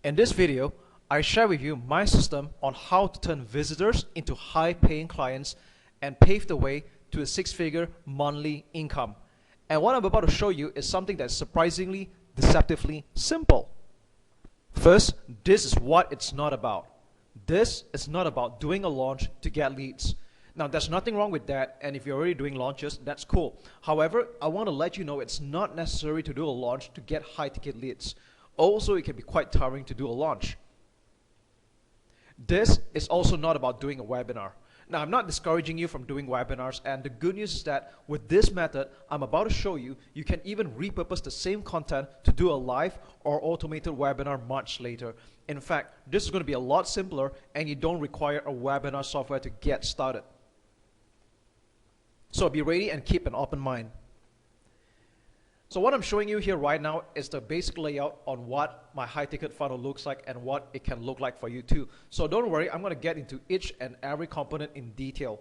In this video, I share with you my system on how to turn visitors into high-paying clients and pave the way to a six-figure monthly income. And what I'm about to show you is something that's surprisingly, deceptively simple. First, this is what it's not about. This is not about doing a launch to get leads. Now, there's nothing wrong with that, and if you're already doing launches, that's cool. However, I want to let you know it's not necessary to do a launch to get high-ticket leads. Also, it can be quite tiring to do a launch. This is also not about doing a webinar. Now, I'm not discouraging you from doing webinars, and the good news is that with this method I'm about to show you, you can even repurpose the same content to do a live or automated webinar much later. In fact, this is going to be a lot simpler, and you don't require a webinar software to get started. So be ready and keep an open mind. So what I'm showing you here right now is the basic layout on what my high-ticket funnel looks like and what it can look like for you too. So don't worry, I'm going to get into each and every component in detail.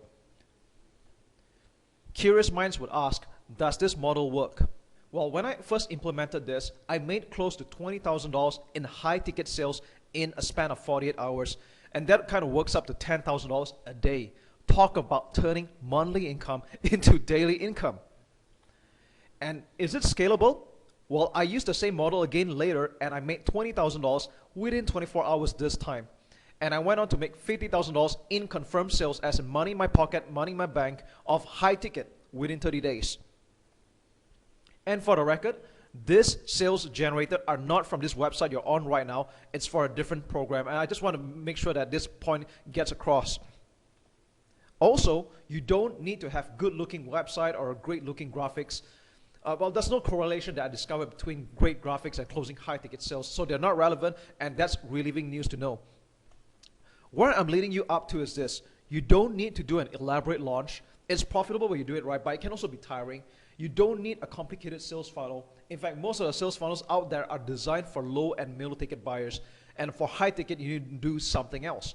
Curious minds would ask, does this model work? Well, when I first implemented this, I made close to $20,000 in high-ticket sales in a span of 48 hours. And that kind of works up to $10,000 a day. Talk about turning monthly income into daily income. And is it scalable? Well, I used the same model again later, and I made $20,000 within 24 hours this time. And I went on to make $50,000 in confirmed sales, as in money in my pocket, money in my bank, of high ticket within 30 days. And for the record, these sales generated are not from this website you're on right now. It's for a different program, and I just want to make sure that this point gets across. Also, you don't need to have good-looking website or great-looking graphics. Well, there's no correlation that I discovered between great graphics and closing high-ticket sales, so they're not relevant, and that's relieving news to know. Where I'm leading you up to is this. You don't need to do an elaborate launch. It's profitable when you do it right, but it can also be tiring. You don't need a complicated sales funnel. In fact, most of the sales funnels out there are designed for low and middle ticket buyers, and for high ticket, you need to do something else.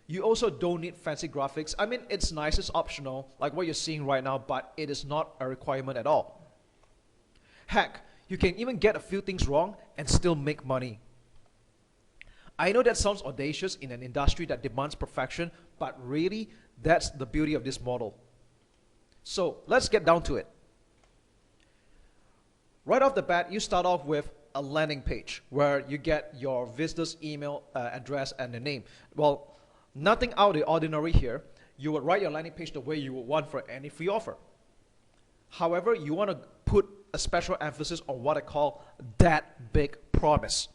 You also don't need fancy graphics. I mean, it's nice, it's optional, like what you're seeing right now, but it is not a requirement at all. Heck, you can even get a few things wrong and still make money. I know that sounds audacious in an industry that demands perfection, but really, that's the beauty of this model. So let's get down to it. Right off the bat, you start off with a landing page where you get your visitor's email address and the name. Well, nothing out of the ordinary here. You would write your landing page the way you would want for any free offer. However, you want to put a special emphasis on what I call that big promise.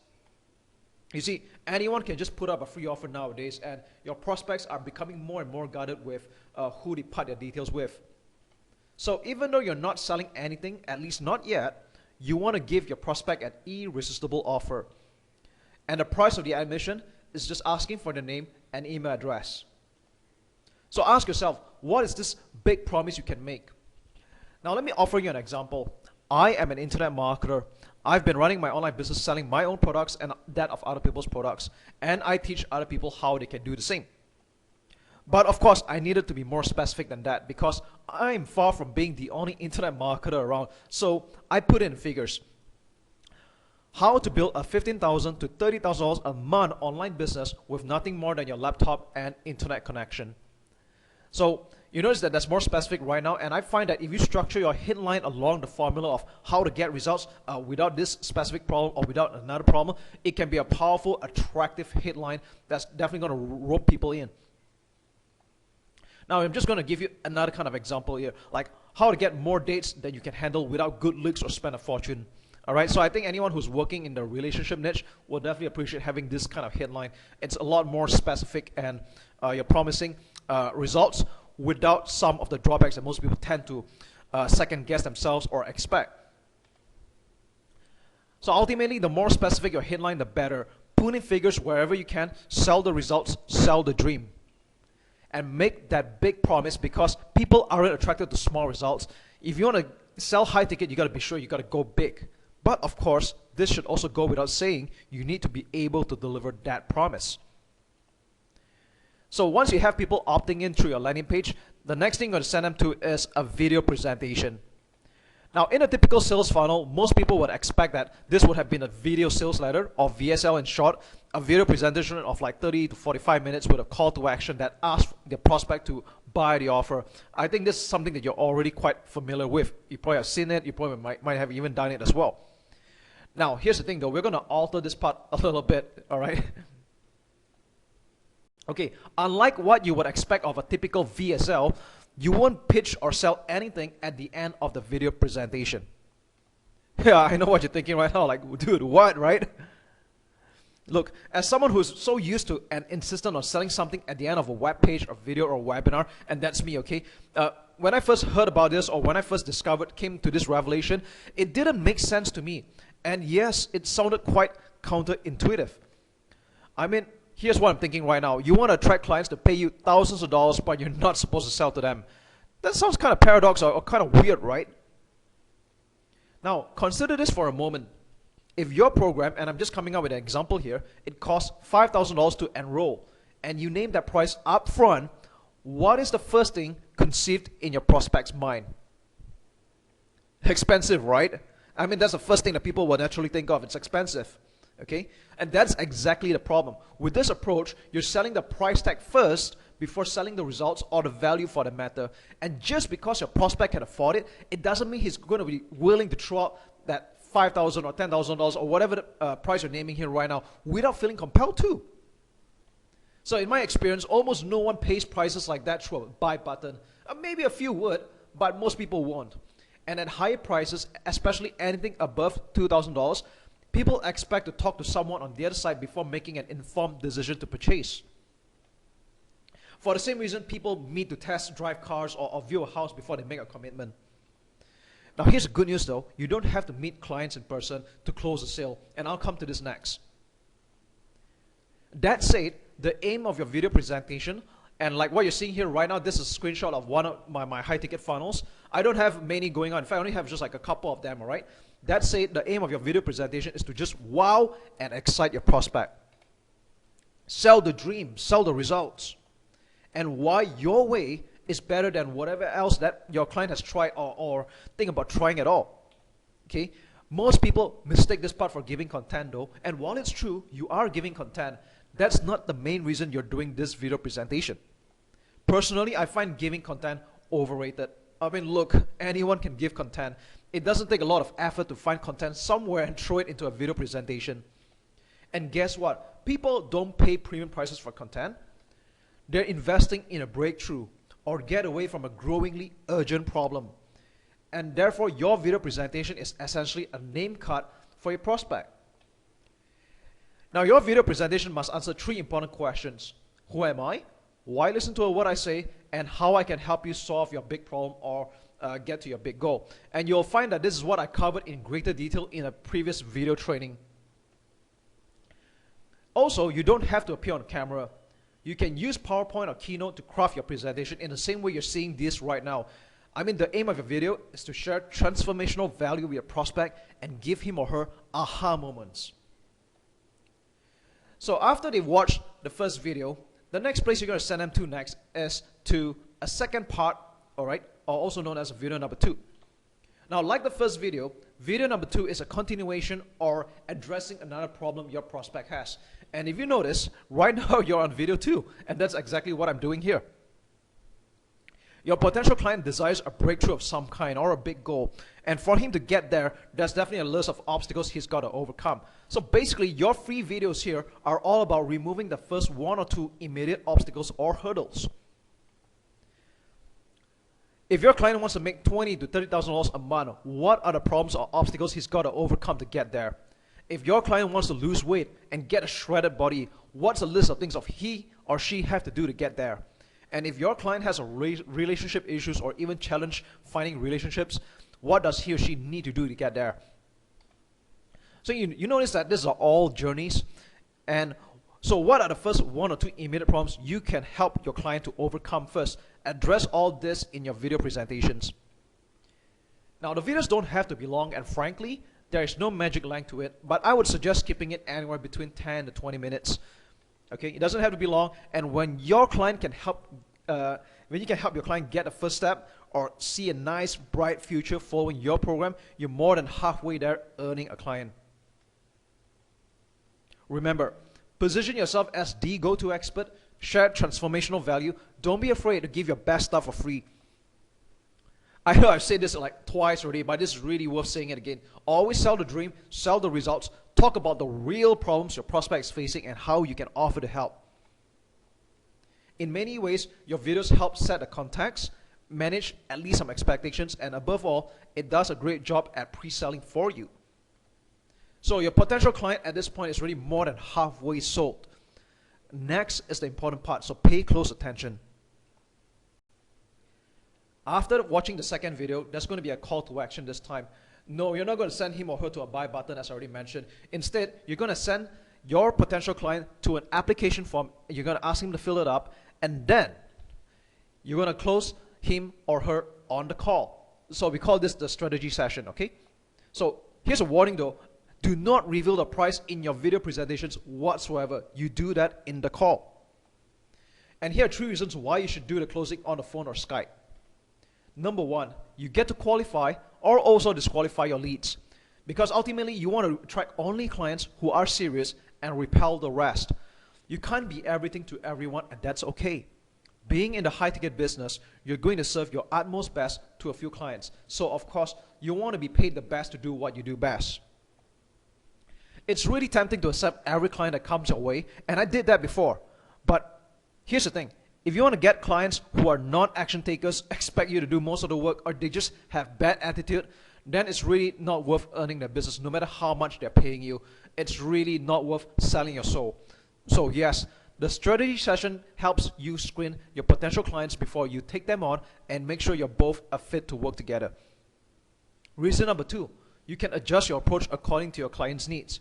You see, anyone can just put up a free offer nowadays, and your prospects are becoming more and more guarded with who they put their details with. So even though you're not selling anything, at least not yet, you want to give your prospect an irresistible offer. And the price of the admission is just asking for the name and email address. So ask yourself, what is this big promise you can make? Now let me offer you an example. I am an internet marketer. I've been running my online business selling my own products and that of other people's products, and I teach other people how they can do the same. But of course, I needed to be more specific than that because I'm far from being the only internet marketer around, so I put in figures. How to build a $15,000 to $30,000 a month online business with nothing more than your laptop and internet connection. So you notice that that's more specific right now, and I find that if you structure your headline along the formula of how to get results without this specific problem or without another problem, it can be a powerful, attractive headline that's definitely going to rope people in. Now, I'm just going to give you another kind of example here, like how to get more dates than you can handle without good looks or spend a fortune. All right, so I think anyone who's working in the relationship niche will definitely appreciate having this kind of headline. It's a lot more specific, and you're promising results without some of the drawbacks that most people tend to second guess themselves or expect. So ultimately, the more specific your headline, the better. Put in figures wherever you can, sell the results, sell the dream. And make that big promise, because people aren't attracted to small results. If you want to sell high ticket, you got to be sure you got to go big. But of course, this should also go without saying, you need to be able to deliver that promise. So once you have people opting in through your landing page, the next thing you're going to send them to is a video presentation. Now, in a typical sales funnel, most people would expect that this would have been a video sales letter, or VSL in short, a video presentation of like 30 to 45 minutes with a call to action that asks the prospect to buy the offer. I think this is something that you're already quite familiar with. You probably have seen it, you probably might have even done it as well. Now, here's the thing though, we're going to alter this part a little bit, all right? Okay, unlike what you would expect of a typical VSL, you won't pitch or sell anything at the end of the video presentation. Yeah, I know what you're thinking right now, like, dude, what, right? Look, as someone who's so used to and insistent on selling something at the end of a web page or video or webinar, and that's me, okay? When I first heard about this, or when I first came to this revelation, it didn't make sense to me. And yes, it sounded quite counterintuitive. I mean, here's what I'm thinking right now. You want to attract clients to pay you thousands of dollars, but you're not supposed to sell to them. That sounds kind of paradox or kind of weird, right? Now, consider this for a moment. If your program, and I'm just coming up with an example here, it costs $5,000 to enroll, and you name that price up front, what is the first thing conceived in your prospect's mind? Expensive, right? I mean, that's the first thing that people will naturally think of. It's expensive, okay? And that's exactly the problem. With this approach, you're selling the price tag first before selling the results or the value for the matter. And just because your prospect can afford it, it doesn't mean he's going to be willing to throw out that $5,000 or $10,000 or whatever the price you're naming here right now without feeling compelled to. So in my experience, almost no one pays prices like that through a buy button. Maybe a few would, but most people won't. And at higher prices, especially anything above $2,000, people expect to talk to someone on the other side before making an informed decision to purchase. For the same reason, people meet to test drive cars or view a house before they make a commitment. Now here's the good news though, you don't have to meet clients in person to close a sale, and I'll come to this next. That said, the aim of your video presentation, and like what you're seeing here right now, this is a screenshot of one of my high ticket funnels. I don't have many going on, in fact I only have just like a couple of them, alright? That said, the aim of your video presentation is to just wow and excite your prospect. Sell the dream, sell the results, and why your way is better than whatever else that your client has tried or think about trying at all. Okay? Most people mistake this part for giving content though, and while it's true, you are giving content, that's not the main reason you're doing this video presentation. Personally, I find giving content overrated. I mean, look, anyone can give content. It doesn't take a lot of effort to find content somewhere and throw it into a video presentation. And guess what? People don't pay premium prices for content. They're investing in a breakthrough or get away from a growingly urgent problem. And therefore, your video presentation is essentially a name card for your prospect. Now, your video presentation must answer 3 important questions. Who am I? Why listen to what I say? And how I can help you solve your big problem or get to your big goal. And you'll find that this is what I covered in greater detail in a previous video training. Also, you don't have to appear on camera. You can use PowerPoint or Keynote to craft your presentation in the same way you're seeing this right now. I mean, the aim of your video is to share transformational value with your prospect and give him or her aha moments. So after they've watched the first video, the next place you're going to send them to next is to a second part, all right, or also known as video number 2. Now, like the first video, video number 2 is a continuation or addressing another problem your prospect has. And if you notice, right now you're on video 2, and that's exactly what I'm doing here. Your potential client desires a breakthrough of some kind or a big goal. And for him to get there, there's definitely a list of obstacles he's got to overcome. So basically, your free videos here are all about removing the first 1 or 2 immediate obstacles or hurdles. If your client wants to make $20,000 to $30,000 a month, what are the problems or obstacles he's got to overcome to get there? If your client wants to lose weight and get a shredded body, what's a list of things of he or she have to do to get there? And if your client has a relationship issues or even challenge finding relationships, what does he or she need to do to get there? So you notice that these are all journeys. And so what are the first 1 or 2 immediate problems you can help your client to overcome first? Address all this in your video presentations. Now, the videos don't have to be long, and frankly, there is no magic length to it, but I would suggest keeping it anywhere between 10 to 20 minutes. Okay, it doesn't have to be long, and when your client can help, when you can help your client get a first step or see a nice, bright future following your program, you're more than halfway there earning a client. Remember, Position yourself as the go-to expert, share transformational value. Don't be afraid to give your best stuff for free. I know I've said this like twice already, but this is really worth saying it again. Always sell the dream, sell the results, talk about the real problems your prospect is facing and how you can offer to help. In many ways, your videos help set the context, manage at least some expectations, and above all, it does a great job at pre-selling for you. So your potential client at this point is really more than halfway sold. Next is the important part, so pay close attention. After watching the second video, there's going to be a call to action this time. No, you're not going to send him or her to a buy button as I already mentioned. Instead, you're going to send your potential client to an application form. You're going to ask him to fill it up, and then you're going to close him or her on the call. So we call this the strategy session, okay? So here's a warning though. Do not reveal the price in your video presentations whatsoever. You do that in the call. And here are 3 reasons why you should do the closing on the phone or Skype. Number 1, you get to qualify or also disqualify your leads. Because ultimately you want to attract only clients who are serious and repel the rest. You can't be everything to everyone, and that's okay. Being in the high-ticket business, you're going to serve your utmost best to a few clients. So of course, you want to be paid the best to do what you do best. It's really tempting to accept every client that comes your way, and I did that before. But here's the thing. If you want to get clients who are not action takers, expect you to do most of the work, or they just have bad attitude, then it's really not worth earning their business, no matter how much they're paying you. It's really not worth selling your soul. So yes, the strategy session helps you screen your potential clients before you take them on and make sure you're both a fit to work together. Reason number 2, you can adjust your approach according to your client's needs.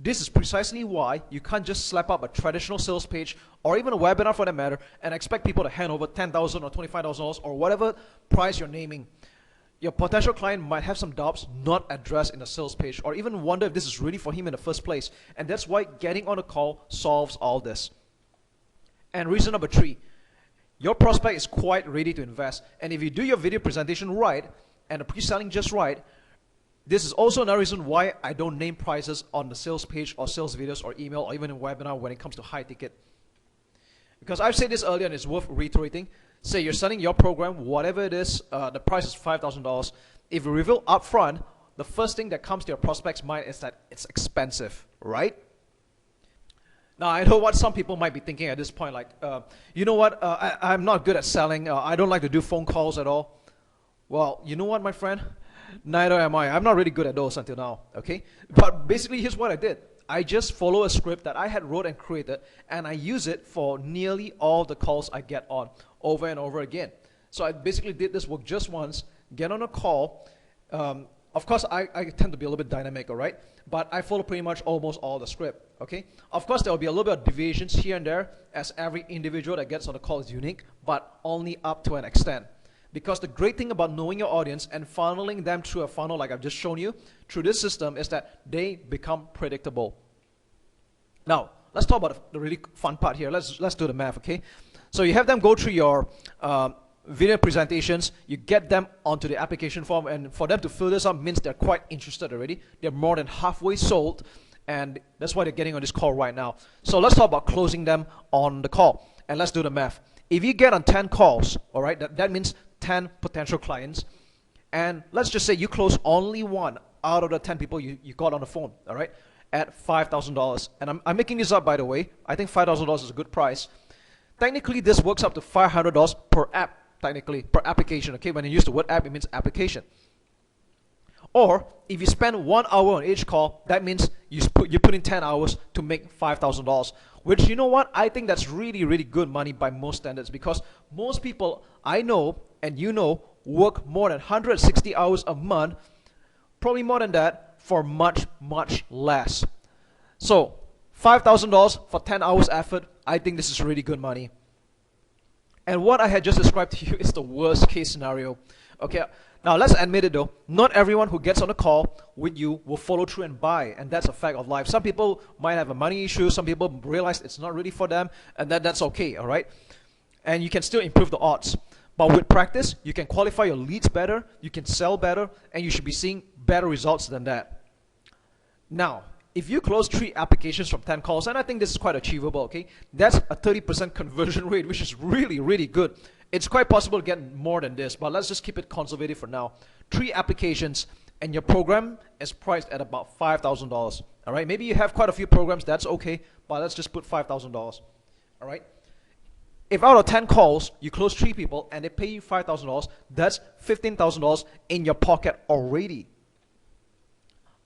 This is precisely why you can't just slap up a traditional sales page or even a webinar for that matter and expect people to hand over $10,000 or $25,000 or whatever price you're naming. Your potential client might have some doubts not addressed in the sales page or even wonder if this is really for him in the first place. And that's why getting on a call solves all this. And reason number 3, your prospect is quite ready to invest. And if you do your video presentation right and the pre-selling just right, this is also another reason why I don't name prices on the sales page or sales videos or email or even in webinar when it comes to high ticket. Because I've said this earlier and it's worth reiterating. Say you're selling your program, whatever it is, the price is $5,000. If you reveal upfront, the first thing that comes to your prospect's mind is that it's expensive, right? Now, I know what some people might be thinking at this point, like, you know what, I'm not good at selling. I don't like to do phone calls at all. Well, you know what, my friend? Neither am I. I'm not really good at those until now, okay? But basically, here's what I did. I just follow a script that I had wrote and created, and I use it for nearly all the calls I get on, over and over again. So I basically did this work just once, get on a call. Of course, I tend to be a little bit dynamic, all right? But I follow pretty much almost all the script, okay? Of course, there will be a little bit of deviations here and there, as every individual that gets on the call is unique, but only up to an extent. Because the great thing about knowing your audience and funneling them through a funnel like I've just shown you, through this system, is that they become predictable. Now, let's talk about the really fun part here. Let's do the math, okay? So you have them go through your video presentations, you get them onto the application form, and for them to fill this up means they're quite interested already. They're more than halfway sold, and that's why they're getting on this call right now. So let's talk about closing them on the call, and let's do the math. If you get on 10 calls, all right, that means 10 potential clients, and let's just say you close only 1 out of the 10 people you got on the phone, all right, at $5,000. And I'm making this up, by the way. I think $5,000 is a good price. Technically, this works up to $500 per app, technically, per application, okay? When you use the word app, it means application. Or, if you spend 1 hour on each call, that means you put in 10 hours to make $5,000. Which, you know what, I think that's really, really good money by most standards, because most people I know, and you know, work more than 160 hours a month, probably more than that, for much, much less. So, $5,000 for 10 hours effort, I think this is really good money. And what I had just described to you is the worst case scenario. Okay, now let's admit it though, not everyone who gets on a call with you will follow through and buy, and that's a fact of life. Some people might have a money issue, some people realize it's not really for them, and that's okay, all right? And you can still improve the odds. But with practice, you can qualify your leads better, you can sell better, and you should be seeing better results than that. Now, if you close 3 applications from 10 calls, and I think this is quite achievable, okay, that's a 30% conversion rate, which is really, really good. It's quite possible to get more than this, but let's just keep it conservative for now. 3 applications, and your program is priced at about $5,000. All right, maybe you have quite a few programs, that's okay, but let's just put $5,000. All right. If out of 10 calls, you close 3 people and they pay you $5,000, that's $15,000 in your pocket already.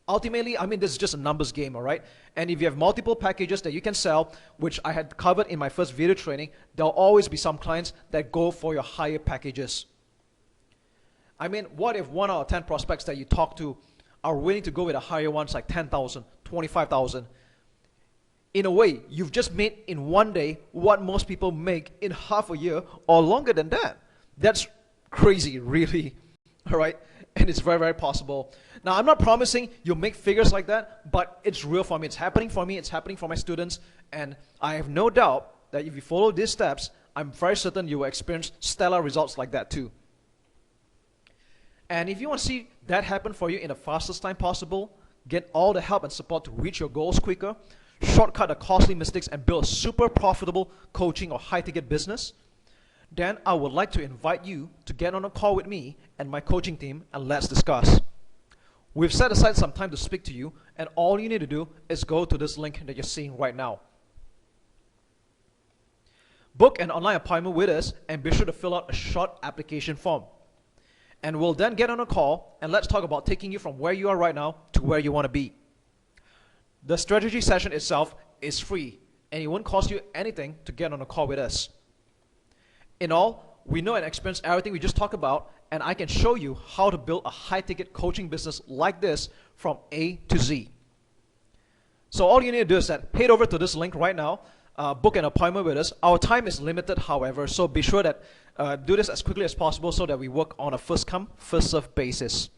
Ultimately, I mean, this is just a numbers game, all right? And if you have multiple packages that you can sell, which I had covered in my first video training, there'll always be some clients that go for your higher packages. I mean, what if 1 out of 10 prospects that you talk to are willing to go with the higher ones like 10,000, 25,000? In a way, you've just made in one day what most people make in half a year or longer than that. That's crazy, really, all right? And it's very, very possible. Now, I'm not promising you'll make figures like that, but it's real for me. It's happening for me. It's happening for my students. And I have no doubt that if you follow these steps, I'm very certain you will experience stellar results like that too. And if you want to see that happen for you in the fastest time possible, get all the help and support to reach your goals quicker, shortcut the costly mistakes, and build a super profitable coaching or high-ticket business, then I would like to invite you to get on a call with me and my coaching team and let's discuss. We've set aside some time to speak to you, and all you need to do is go to this link that you're seeing right now. Book an online appointment with us and be sure to fill out a short application form. And we'll then get on a call and let's talk about taking you from where you are right now to where you want to be. The strategy session itself is free and it won't cost you anything to get on a call with us. In all, we know and experience everything we just talked about, and I can show you how to build a high-ticket coaching business like this from A to Z. So all you need to do is that head over to this link right now, book an appointment with us. Our time is limited, however, so be sure that do this as quickly as possible so that we work on a first-come, first-served basis.